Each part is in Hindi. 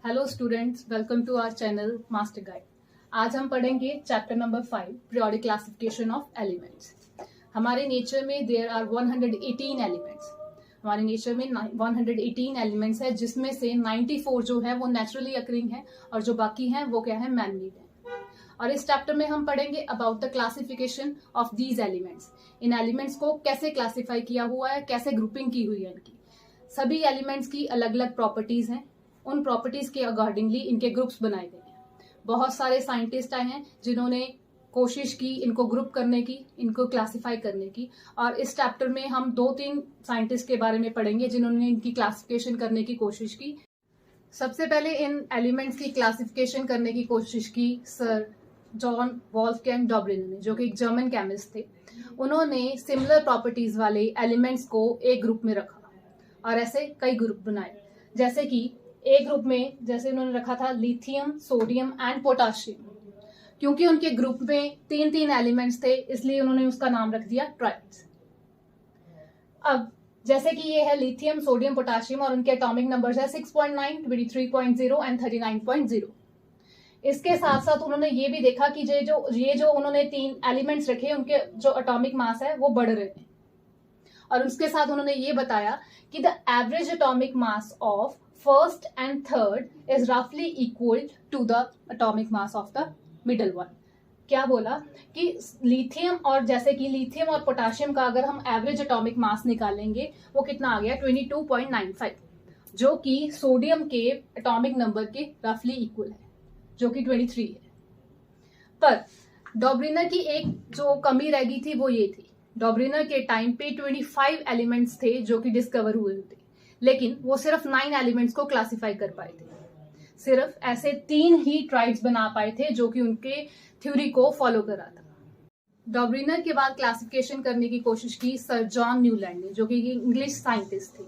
Hello students, welcome to our channel master guide. आज हम पढ़ेंगे chapter number 5 periodic classification of elements. हमारे नेचर में देयर आर 118 एलिमेंट्स। हमारे नेचर में 118 एलिमेंट्स है, जिसमें से 94 जो है वो नेचुरली अकरिंग है और जो बाकी हैं वो क्या है, मैन मेड है। और इस चैप्टर में हम पढ़ेंगे about the classification of these elements. In elements को कैसे क्लासिफाई किया हुआ है, कैसे ग्रुपिंग की हुई है इनकी। सभी एलिमेंट्स की अलग अलग प्रॉपर्टीज हैं, उन प्रॉपर्टीज के अकॉर्डिंगली इनके ग्रुप्स बनाए गए हैं। बहुत सारे साइंटिस्ट आए हैं जिन्होंने कोशिश की इनको ग्रुप करने की, इनको क्लासिफाई करने की। और इस चैप्टर में हम 2-3 साइंटिस्ट के बारे में पढ़ेंगे जिन्होंने इनकी क्लासिफिकेशन करने की कोशिश की। सबसे पहले इन एलिमेंट्स की क्लासिफिकेशन करने की कोशिश की सर जॉन वॉल्फगैंग डॉब्रिनर ने, जो कि एक जर्मन केमिस्ट थे। उन्होंने सिमिलर प्रॉपर्टीज वाले एलिमेंट्स को एक ग्रुप में रखा और ऐसे कई ग्रुप बनाए। जैसे कि एक ग्रुप में जैसे उन्होंने रखा था लिथियम, सोडियम एंड पोटाशियम। क्योंकि उनके ग्रुप में 3-3 एलिमेंट्स थे, इसलिए उन्होंने उसका नाम रख दिया ट्राइड्स। अब जैसे कि ये है लिथियम, सोडियम, पोटाशियम और उनके एटॉमिक नंबर्स है 6.9, 23.0 एंड 39.0। इसके साथ साथ उन्होंने ये भी देखा कि ये जो उन्होंने 3 एलिमेंट्स रखे, उनके जो एटॉमिक मास है वो बढ़ रहे हैं। और उसके साथ उन्होंने ये बताया कि the average atomic mass of first and third is रफली equal to the atomic mass of the middle one. क्या बोला कि लिथियम और जैसे कि लिथियम और पोटाशियम का अगर हम एवरेज एटॉमिक मास निकालेंगे वो कितना आ गया 22.95, जो कि सोडियम के एटॉमिक नंबर के रफली इक्वल है, जो कि 23 है। पर डॉब्रिनर की एक जो कमी रह गई थी वो ये थी, डॉब्रिनर के टाइम पे 25 एलिमेंट्स थे जो कि डिस्कवर हुए थे, लेकिन वो सिर्फ 9 एलिमेंट्स को क्लासिफाई कर पाए थे। सिर्फ ऐसे 3 ही ट्राइड्स बना पाए थे जो कि उनके थ्योरी को फॉलो करा था। डॉब्रिनर के बाद क्लासिफिकेशन करने की कोशिश की सर जॉन न्यूलैंड ने, जो कि इंग्लिश साइंटिस्ट थे।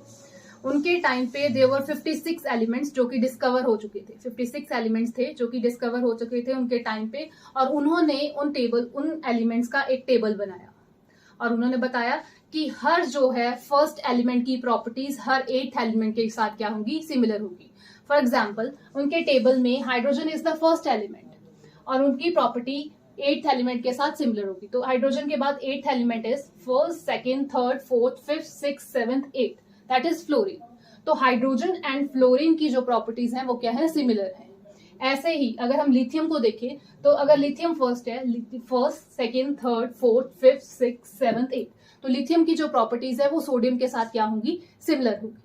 उनके टाइम पे देयर वर 56 एलिमेंट्स जो कि डिस्कवर हो चुके थे। 56 एलिमेंट्स थे जो कि डिस्कवर हो चुके थे उनके टाइम पे, और उन्होंने उन एलिमेंट्स का एक टेबल बनाया और उन्होंने बताया कि हर जो है फर्स्ट एलिमेंट की प्रॉपर्टीज हर 8th एलिमेंट के साथ क्या होंगी, सिमिलर होगी। फॉर एग्जाम्पल उनके टेबल में hydrogen is the first element और उनकी प्रॉपर्टी 8th एलिमेंट के साथ सिमिलर होगी। तो हाइड्रोजन के बाद 8th element is first, second, third, fourth, fifth, six, seventh, 8th, that is fluorine. तो हाइड्रोजन एंड फ्लोरीन की जो प्रॉपर्टीज हैं वो क्या है, सिमिलर है। ऐसे ही अगर हम लिथियम को देखें तो अगर लिथियम फर्स्ट है, first, second, third, fourth, fifth, six, seventh, 8th, तो लिथियम की जो प्रॉपर्टीज है वो सोडियम के साथ क्या होंगी, सिमिलर होगी।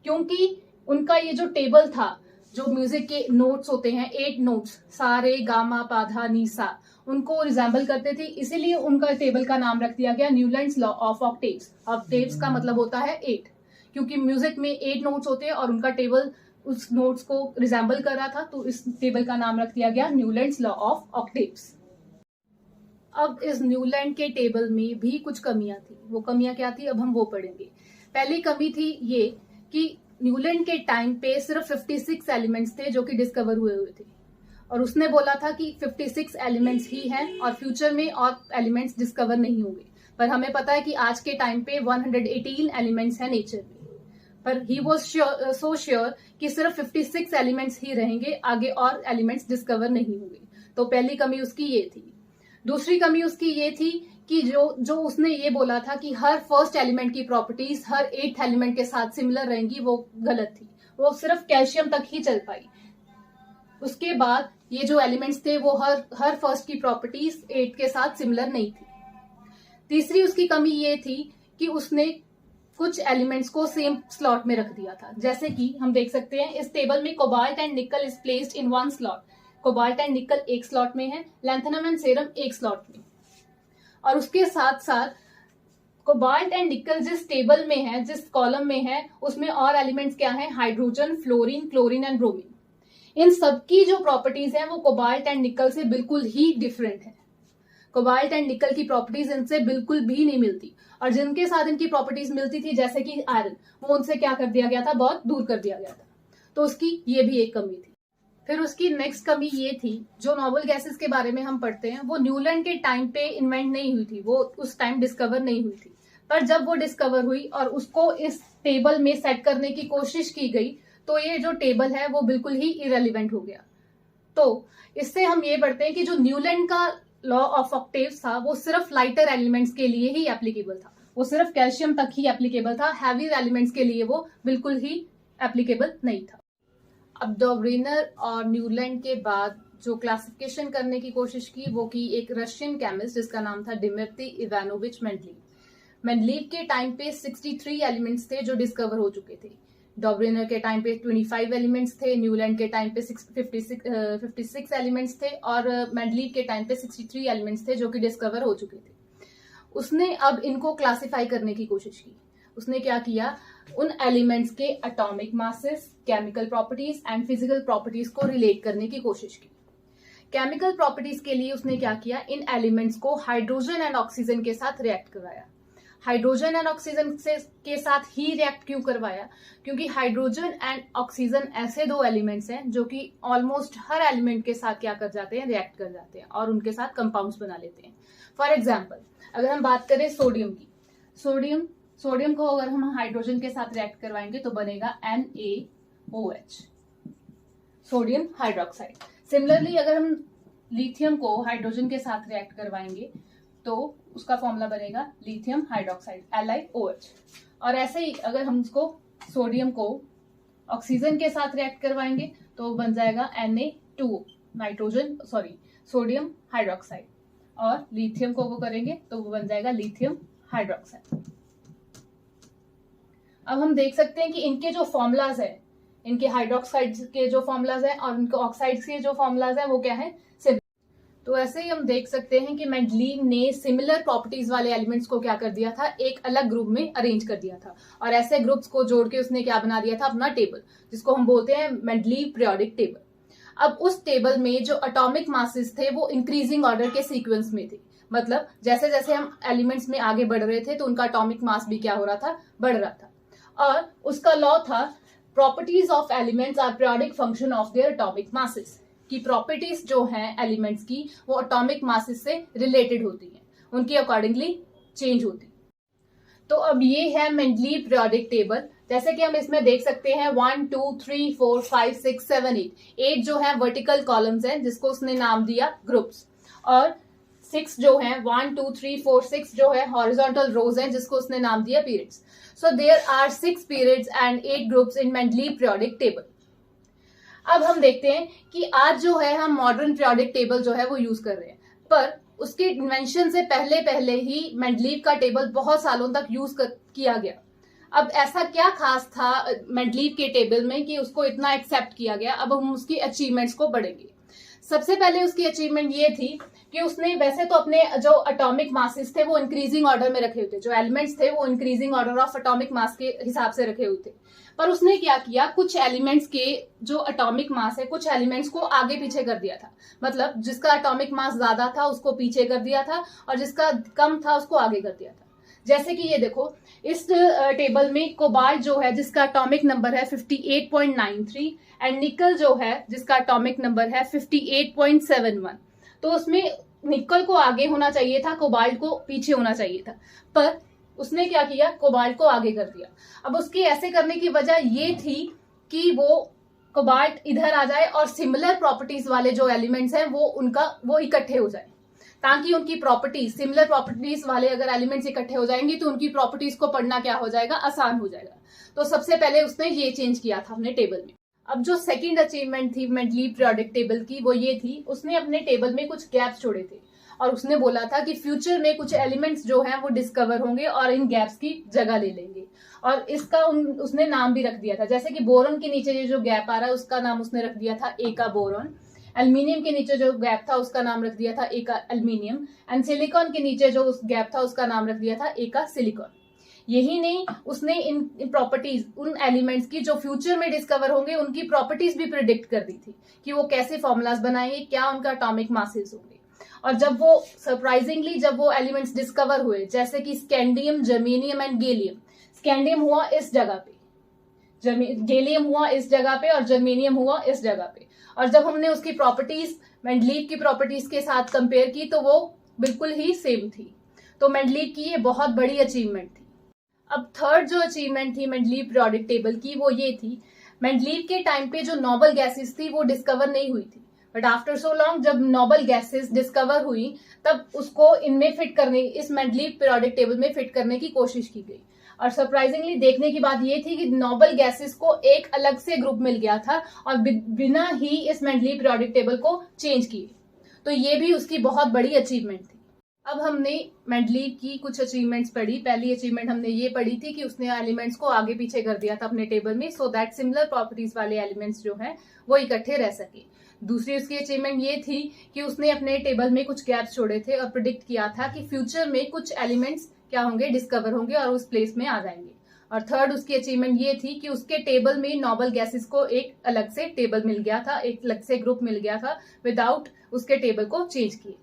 क्योंकि उनका ये जो टेबल था, जो म्यूजिक के नोट्स होते हैं 8 नोट्स, सा रे गा मा पा धा नी सा, उनको रिजेंबल करते थे, इसीलिए उनका टेबल का नाम रख दिया गया Newlands law of octaves. Octaves का मतलब होता है 8, क्योंकि म्यूजिक में 8 नोट्स होते हैं और उनका टेबल उस नोट्स को रिजेंबल कर रहा था, तो इस टेबल का नाम रख दिया गया न्यूलैंड्स लॉ ऑफ ऑक्टेव्स। अब इस न्यूलैंड के टेबल में भी कुछ कमियां थी। वो कमियां क्या थी, अब हम वो पढ़ेंगे। पहली कमी थी ये कि न्यूलैंड के टाइम पे सिर्फ 56 एलिमेंट्स थे जो कि डिस्कवर हुए थे, और उसने बोला था कि 56 एलिमेंट्स ही हैं और फ्यूचर में और एलिमेंट्स डिस्कवर नहीं होंगे। पर हमें पता है कि आज के टाइम पे 118 एलिमेंट्स हैं नेचर में, पर ही वॉज सो श्योर कि सिर्फ 56 एलिमेंट्स ही रहेंगे, आगे और एलिमेंट्स डिस्कवर नहीं होंगे। तो पहली कमी उसकी ये थी। दूसरी कमी उसकी ये थी कि जो उसने ये बोला था कि हर फर्स्ट एलिमेंट की प्रॉपर्टीज हर 8th एलिमेंट के साथ सिमिलर रहेंगी, वो गलत थी। वो सिर्फ कैल्शियम तक ही चल पाई। उसके बाद ये जो एलिमेंट्स थे वो हर फर्स्ट की प्रॉपर्टीज 8 के साथ सिमिलर नहीं थी। तीसरी उसकी कमी ये थी कि उसने कुछ एलिमेंट्स को सेम स्लॉट में रख दिया था। जैसे कि हम देख सकते हैं इस टेबल में कोबाल्ट एंड निकल is placed in 1 slot. Cobalt and निकल एक स्लॉट में है, लैंथेनम एंड सेरम एक स्लॉट में। और उसके साथ साथ कोबाल्ट एंड निकल जिस टेबल में है, जिस कॉलम में है, उसमें और एलिमेंट्स क्या हैं, hydrogen, fluorine, chlorine and bromine. इन सबकी जो प्रॉपर्टीज हैं वो कोबाल्ट एंड निकल से बिल्कुल ही डिफरेंट है। कोबाल्ट एंड निकल की प्रॉपर्टीज इनसे बिल्कुल भी नहीं मिलती, और जिनके साथ इनकी प्रॉपर्टीज मिलती थी जैसे कि आयरन, वो उनसे क्या कर दिया गया था, बहुत दूर कर दिया गया था। तो उसकी ये भी एक कमी थी। फिर उसकी नेक्स्ट कमी ये थी, जो नोबल गैसेस के बारे में हम पढ़ते हैं वो न्यूलैंड के टाइम पे इन्वेंट नहीं हुई थी, वो उस टाइम डिस्कवर नहीं हुई थी। पर जब वो डिस्कवर हुई और उसको इस टेबल में सेट करने की कोशिश की गई, तो ये जो टेबल है वो बिल्कुल ही इरेलीवेंट हो गया। तो इससे हम ये पढ़ते हैं कि जो न्यूलैंड का लॉ ऑफ ऑक्टेव्स था वो सिर्फ लाइटर एलिमेंट्स के लिए ही एप्लीकेबल था, वो सिर्फ कैल्शियम तक ही एप्लीकेबल था, हैवी एलिमेंट्स के लिए वो बिल्कुल ही एप्लीकेबल नहीं था। अब डॉबरिनर और न्यूलैंड के बाद जो क्लासिफिकेशन करने की कोशिश की वो की एक रशियन केमिस्ट जिसका नाम था डिमित्री इवानोविच मेंडलीव। मेंडलीव के टाइम पे 63 एलिमेंट्स थे जो डिस्कवर हो चुके थे। डॉबरिनर के टाइम पे 25 एलिमेंट्स थे, न्यूलैंड के टाइम पे 56 एलिमेंट्स थे और मेंडलीव के टाइम पे 63 एलिमेंट्स थे जो कि डिस्कवर हो चुके थे। उसने अब इनको क्लासिफाई करने की कोशिश की। उसने क्या किया, उन एलिमेंट्स के atomic masses, chemical properties and physical properties को रिलेट करने की कोशिश की। केमिकल प्रॉपर्टीज के लिए उसने क्या किया, इन एलिमेंट्स को हाइड्रोजन एंड ऑक्सीजन के साथ रिएक्ट करवाया। हाइड्रोजन एंड ऑक्सीजन के साथ ही रिएक्ट क्यों करवाया, क्योंकि हाइड्रोजन एंड ऑक्सीजन ऐसे दो एलिमेंट्स हैं जो कि ऑलमोस्ट हर एलिमेंट के साथ क्या कर जाते हैं, रिएक्ट कर जाते हैं और उनके साथ कंपाउंड्स बना लेते हैं। फॉर एग्जाम्पल अगर हम बात करें सोडियम की, सोडियम को अगर हम हाइड्रोजन के साथ रिएक्ट करवाएंगे तो बनेगा NaOH, सोडियम हाइड्रोक्साइड। सिमिलरली अगर हम लिथियम को हाइड्रोजन के साथ रिएक्ट करवाएंगे तो उसका फॉर्मूला बनेगा लिथियम हाइड्रोक्साइड LiOH। और ऐसे ही अगर हम उसको सोडियम को ऑक्सीजन के साथ रिएक्ट करवाएंगे तो बन जाएगा Na2O, सोडियम हाइड्रोक्साइड। और लिथियम को वो करेंगे तो वो बन जाएगा लिथियम हाइड्रोक्साइड। अब हम देख सकते हैं कि इनके जो फॉर्मूलाज है, इनके हाइड्रोक्साइड के जो फॉर्मूलाज हैं और इनके ऑक्साइड्स के जो फॉर्मूलाज हैं वो क्या है, सिमिलर। तो ऐसे ही हम देख सकते हैं कि मेंडलीव ने सिमिलर प्रॉपर्टीज वाले एलिमेंट्स को क्या कर दिया था, एक अलग ग्रुप में अरेंज कर दिया था और ऐसे ग्रुप्स को जोड़ के उसने क्या बना दिया था, अपना टेबल, जिसको हम बोलते हैं मेंडलीव पीरियोडिक टेबल। अब उस टेबल में जो एटॉमिक मासेस थे वो इंक्रीजिंग ऑर्डर के सीक्वेंस में थे, मतलब जैसे जैसे हम एलिमेंट्स में आगे बढ़ रहे थे तो उनका एटॉमिक मास भी क्या हो रहा था, बढ़ रहा था। और उसका लॉ था properties of elements are periodic function of their atomic masses, की प्रॉपर्टीज जो हैं एलिमेंट्स की वो एटॉमिक मासेस से रिलेटेड होती हैं, उनकी अकॉर्डिंगली चेंज होती। तो अब ये है मेंडलीव पीरियोडिक टेबल। जैसे कि हम इसमें देख सकते हैं 1 2 3 4 5 6 7 8 जो है वर्टिकल कॉलम्स हैं जिसको उसने नाम दिया ग्रुप्स, और 6 जो है 1 2 3 4 6 जो है हॉरिजॉन्टल रोज हैं जिसको उसने नाम दिया periods. So there are 6 periods and 8 groups in Mendeleev periodic table. अब हम देखते हैं कि आज जो है हम मॉडर्न पीरियोडिक टेबल जो है वो यूज कर रहे हैं, पर उसके इन्वेंशन से पहले पहले ही मेंडलीव का टेबल बहुत सालों तक यूज किया गया। अब ऐसा क्या खास था मेंडलीव के टेबल में कि उसको इतना एक्सेप्ट किया गया। अब हम उसकी अचीवमेंट्स को पढ़ेंगे। सबसे पहले उसकी अचीवमेंट ये थी कि उसने वैसे तो अपने जो एटॉमिक मासेस थे वो इंक्रीजिंग ऑर्डर में रखे हुए थे, जो एलिमेंट्स थे वो increasing order of atomic mass के हिसाब से रखे हुए थे, पर उसने क्या किया, कुछ एलिमेंट्स के जो एटॉमिक मास है कुछ एलिमेंट्स को आगे पीछे कर दिया था, मतलब जिसका एटॉमिक मास ज्यादा था उसको पीछे कर दिया था और जिसका कम था उसको आगे कर दिया था। जैसे कि ये देखो इस टेबल में कोबाल्ट जो है जिसका एटॉमिक नंबर है 58.93 एंड निकल जो है जिसका एटॉमिक नंबर है 58.71, तो उसमें निकल को आगे होना चाहिए था, कोबाल्ट को पीछे होना चाहिए था, पर उसने क्या किया, कोबाल्ट को आगे कर दिया। अब उसके ऐसे करने की वजह ये थी कि वो कोबाल्ट इधर आ जाए और सिमिलर प्रॉपर्टीज वाले जो एलिमेंट्स हैं वो इकट्ठे हो जाए, ताकि उनकी प्रॉपर्टीज, सिमिलर प्रॉपर्टीज वाले अगर एलिमेंट्स इकट्ठे हो जाएंगे तो उनकी प्रॉपर्टीज को पढ़ना क्या हो जाएगा, आसान हो जाएगा। तो सबसे पहले उसने ये चेंज किया था अपने टेबल में। अब जो सेकंड अचीवमेंट थी मेंडलीव पीरियोडिक टेबल की वो ये थी, उसने अपने टेबल में कुछ गैप्स छोड़े थे और उसने बोला था कि फ्यूचर में कुछ एलिमेंट्स जो हैं वो डिस्कवर होंगे और इन गैप्स की जगह ले लेंगे, और इसका उसने नाम भी रख दिया था। जैसे कि बोरॉन के नीचे ये जो गैप आ रहा है उसका नाम उसने रख दिया था एका बोरॉन, एल्यूमिनियम के नीचे जो गैप था उसका नाम रख दिया था एका एल्यूमिनियम, एंड सिलिकॉन के नीचे जो उस गैप था उसका नाम रख दिया था एका सिलिकॉन। यही नहीं, उसने इन प्रॉपर्टीज, उन एलिमेंट्स की जो फ्यूचर में डिस्कवर होंगे उनकी प्रॉपर्टीज भी प्रिडिक्ट कर दी थी कि वो कैसे फॉर्मूलाज बनाएंगे, क्या उनका एटॉमिक मासेस होंगे। और जब वो सरप्राइजिंगली जब वो एलिमेंट्स डिस्कवर हुए, जैसे कि scandium, germanium and gallium, scandium हुआ इस जगह पे, गैलियम हुआ इस जगह पे और जर्मेनियम हुआ इस जगह पे, और जब हमने उसकी प्रॉपर्टीज मेंडलीव की प्रॉपर्टीज के साथ कंपेयर की तो वो बिल्कुल ही सेम थी। तो मेंडलीव की ये बहुत बड़ी अचीवमेंट थी। अब थर्ड जो अचीवमेंट थी मेंडलीव पीरियोडिक टेबल की वो ये थी, मेंडलीव के टाइम पे जो नोबल गैसेस थी वो डिस्कवर नहीं हुई थी, बट आफ्टर सो लॉन्ग जब नोबल गैसेस डिस्कवर हुई तब उसको इनमें फिट करने, इस मेंडलीव पीरियोडिक टेबल में फिट करने की कोशिश की गई। और सरप्राइजिंगली देखने की बात ये थी कि नोबल गैसेस को एक अलग से ग्रुप मिल गया था और बिना ही इस मेंडलीव पीरियोडिक टेबल को चेंज किए। तो ये भी उसकी बहुत बड़ी अचीवमेंट थी। अब हमने मेंडलीव की कुछ अचीवमेंट्स पढ़ी। पहली अचीवमेंट हमने ये पढ़ी थी कि उसने एलिमेंट्स को आगे पीछे कर दिया था अपने टेबल में, सो दैट सिमिलर प्रॉपर्टीज वाले एलिमेंट्स जो हैं वो इकट्ठे रह सके। दूसरी उसकी अचीवमेंट ये थी कि उसने अपने टेबल में कुछ गैप्स छोड़े थे और प्रिडिक्ट किया था कि फ्यूचर में कुछ एलिमेंट्स क्या होंगे, डिस्कवर होंगे और उस प्लेस में आ जाएंगे। और थर्ड उसकी अचीवमेंट ये थी कि उसके टेबल में नोबल गैसेस को एक अलग से टेबल मिल गया था, एक अलग से ग्रुप मिल गया था विदाउट उसके टेबल को चेंज किए।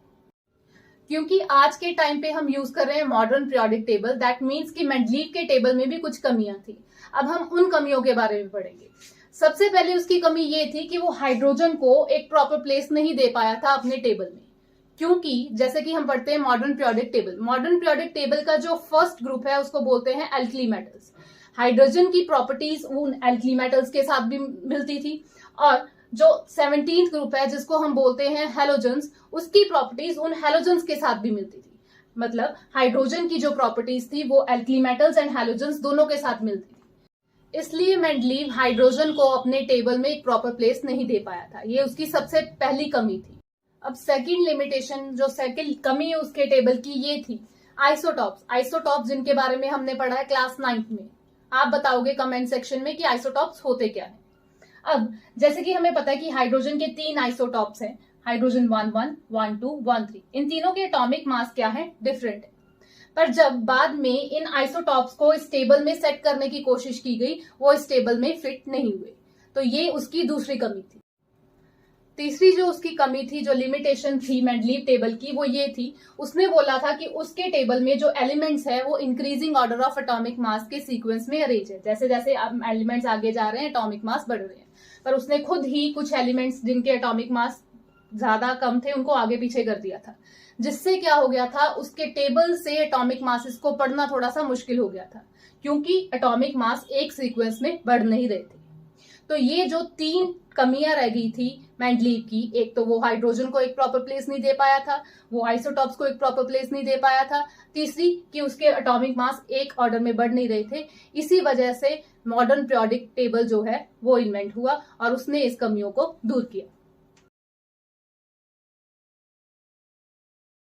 क्योंकि आज के टाइम पे हम यूज कर रहे हैं modern periodic table, that means कि मेंडलीव के टेबल में भी कुछ कमियां थी। अब हम उन कमियों के बारे में पढ़ेंगे। सबसे पहले उसकी कमी ये थी कि वो हाइड्रोजन को एक प्रॉपर प्लेस नहीं दे पाया था अपने टेबल में। क्योंकि जैसे कि हम पढ़ते हैं modern periodic table, modern periodic table का जो फर्स्ट ग्रुप है उसको बोलते हैं एल्कली मेटल्स। हाइड्रोजन की प्रॉपर्टीज उन एल्कली मेटल्स के साथ भी मिलती थी और जो 17th ग्रुप है जिसको हम बोलते हैं हैलोजन्स, उसकी प्रॉपर्टीज उन हैलोजन्स के साथ भी मिलती थी। मतलब हाइड्रोजन की जो प्रॉपर्टीज थी वो एल्कली मेटल्स एंड हैलोजन्स दोनों के साथ मिलती थी। इसलिए मेंडलीव हाइड्रोजन को अपने टेबल में एक प्रॉपर प्लेस नहीं दे पाया था। ये उसकी सबसे पहली कमी थी। अब सेकंड लिमिटेशन, जो सेकंड कमी है उसके टेबल की, ये थी आइसोटॉप्स। आइसोटॉप्स जिनके बारे में हमने पढ़ा है क्लास 9th में। आप बताओगे कमेंट सेक्शन में कि आइसोटॉप्स होते क्या है। अब जैसे कि हमें पता है कि हाइड्रोजन के 3 आइसोटॉप्स हैं, हाइड्रोजन 1,1, 1,2, 1,3। इन तीनों के एटॉमिक मास क्या है, डिफरेंट है। पर जब बाद में इन आइसोटॉप्स को इस टेबल में सेट करने की कोशिश की गई, वो इस टेबल में फिट नहीं हुए। तो ये उसकी दूसरी कमी थी। तीसरी जो उसकी कमी थी, जो लिमिटेशन थी मेंडलीव टेबल की, वो ये थी, उसने बोला था कि उसके टेबल में जो एलिमेंट्स है वो increasing order of atomic mass के सीक्वेंस में अरेंज है। जैसे जैसे एलिमेंट्स आगे जा रहे हैं एटॉमिक मास बढ़ रहे हैं। पर उसने खुद ही कुछ एलिमेंट्स जिनके एटॉमिक मास ज्यादा कम थे उनको आगे पीछे कर दिया था, जिससे क्या हो गया था, उसके टेबल से एटॉमिक मासेस को पढ़ना थोड़ा सा मुश्किल हो गया था, क्योंकि एटॉमिक मास एक सीक्वेंस में बढ़ नहीं रहे थे। तो ये जो 3 कमियां रह गई थी मेंडलीव की, एक तो वो हाइड्रोजन को एक प्रॉपर प्लेस नहीं दे पाया था, वो आइसोटॉप्स को एक प्रॉपर प्लेस नहीं दे पाया था, तीसरी कि उसके एटॉमिक मास एक ऑर्डर में बढ़ नहीं रहे थे। इसी वजह से मॉडर्न पीरियोडिक टेबल जो है वो इन्वेंट हुआ और उसने इस कमियों को दूर किया।